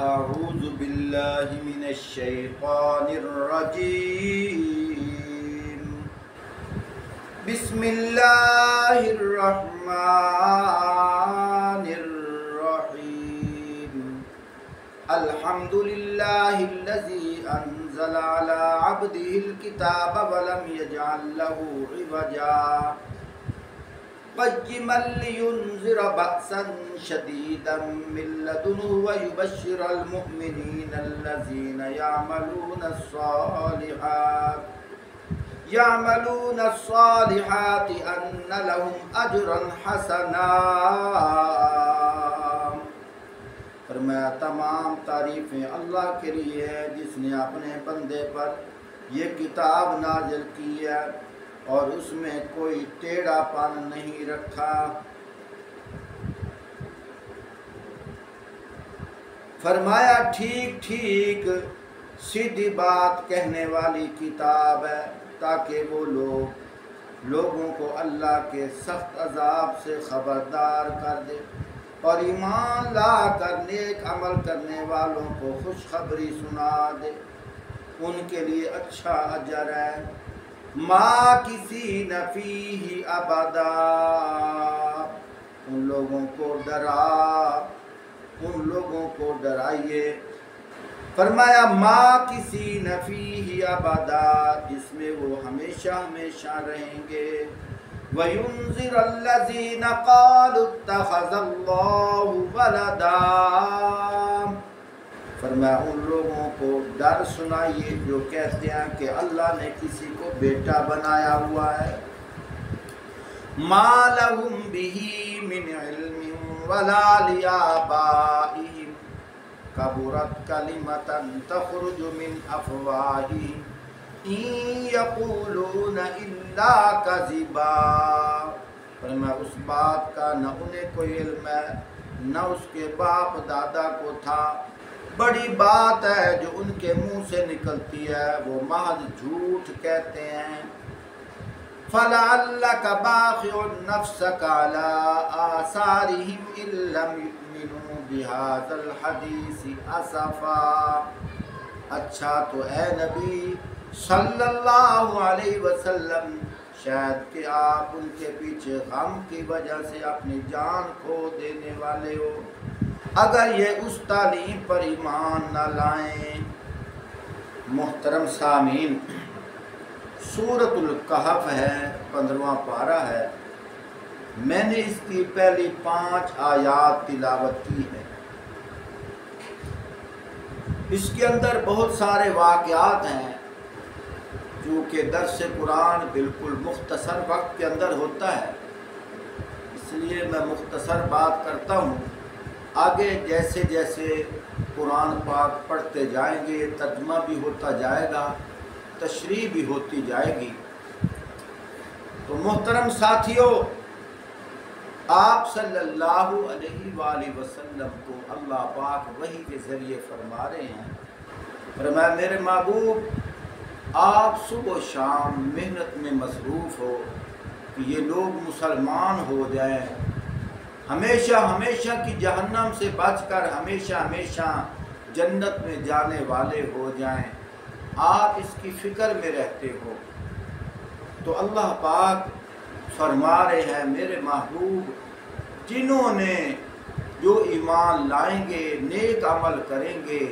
أعوذ بالله من الشيطان الرجيم. بسم الله الرحمن الرحيم. الحمد لله الذي أنزل على عبده الكتاب ولم يجعل له عوجا قيما لينذر بأسا شديدا من لدنه ويبشر المؤمنين الذين يعملون الصالحات أن لهم أجرا حسنا. فرمایا تمام تعریفیں اللہ کے لیے ہے جس نے اپنے بندے پر یہ کتاب نازل کی ہے اور اس میں کوئی ٹیڑھا پن نہیں رکھا. فرمایا ٹھیک ٹھیک سیدھی بات کہنے والی کتاب ہے تاکہ وہ لوگوں کو اللہ کے سخت عذاب سے خبردار کر دے اور ایمان لا کر نیک عمل کرنے والوں کو خوشخبری سنا دے. ان کے لیے اچھا اجر ہے. ما کسی نفیہ ابدا. ان لوگوں کو ڈرائیے. فرمایا ما کسی نفیہ ابدا جس میں وہ ہمیشہ ہمیشہ رہیں گے. وَيُنذِرَ الَّذِينَ قَالُوا اتَّخَذَ اللَّهُ وَلَدًا. فرمایا ان لوگوں کو ڈر سنائیے جو کہتے ہیں کہ اللہ نے کسی کو بیٹا بنایا ہوا ہے. مَا لَهُمْ بِهِ مِنْ عِلْمٍ وَلَا لِآبَائِهِمْ كَبُرَتْ كَلِمَةً تَخْرُجُ مِنْ أَفْوَاهِهِمْ إِنْ يَقُولُونَ إِلَّا كَذِبًا. فرمایا اس بات کا نہ انہیں کوئی علم ہے نہ اس کے باپ دادا کو تھا. بڑی بات ہے جو ان کے منہ سے نکلتی ہے وہ محض جھوٹ کہتے ہیں. فَلَعَلَّكَ بَاخِعٌ نَفْسَكَ عَلَىٰ آثَارِهِمْ إِن لَّمْ يُؤْمِنُوا بِهَٰذَا الْحَدِيثِ أَسَفًا. اچھا تو اے نبی صلی اللہ علیہ وسلم شاید کہ آپ ان کے پیچھے غم کی وجہ سے اپنی جان کھو دینے والے ہو اگر یہ اس تعلیم پر ایمان نہ لائیں. محترم سامعین، سورۃ الکہف ہے، 15واں پارہ ہے. میں نے اس کی پہلی 5 آیات تلاوت کی ہے. اس کے اندر بہت سارے واقعات ہیں. چونکہ درس قرآن بالکل مختصر وقت کے اندر ہوتا ہے اس لیے میں مختصر بات کرتا ہوں. آگے جیسے جیسے قرآن پاک پڑھتے جائیں گے ترجمہ بھی ہوتا جائے گا، تشریح بھی ہوتی جائے گی. تو محترم ساتھیوں، آپ صلی اللہ علیہ وآلہ وسلم کو اللہ پاک وحی کے ذریعے فرما رہے ہیں. فرمایا میرے محبوب آپ صبح و شام محنت میں مصروف ہو کہ یہ لوگ مسلمان ہو جائیں، ہمیشہ ہمیشہ کی جہنم سے بچ کر ہمیشہ ہمیشہ جنت میں جانے والے ہو جائیں. آپ اس کی فکر میں رہتے ہو. تو اللہ پاک فرما رہے ہیں میرے محبوب جنہوں نے جو ایمان لائیں گے نیک عمل کریں گے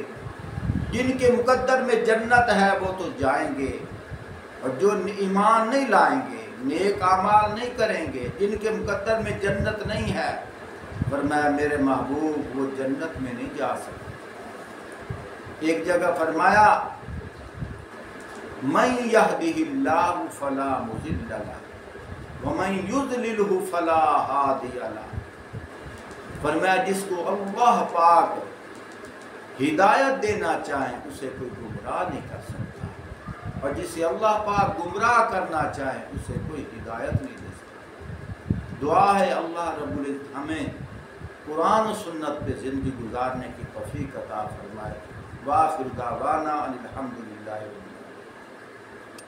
جن کے مقدر میں جنت ہے وہ تو جائیں گے، اور جو ایمان نہیں لائیں گے نیک اعمال نہیں کریں گے جن کے مقدر میں جنت نہیں ہے فرمایا میرے محبوب وہ جنت میں نہیں جا سکتے. ایک جگہ فرمایا مَن يَهْدِهِ اللَّهُ فَلَا مُضِلَّ لَهُ وَمَن يُضْلِلْهُ فَلَا هَادِيَ لَهُ. فرمایا جس کو اللہ پاک ہدایت دینا چاہیں اسے کوئی گمراہ نہیں کر سکتا، اور جسے اللہ پاک گمراہ کرنا چاہیں اسے کوئی ہدایت نہیں دے سکتا. دعا ہے اللہ رب العزت ہمیں قرآن و سنت پہ زندگی گزارنے کی توفیق عطا فرمائے. وآخر دعوانا الحمدللہ.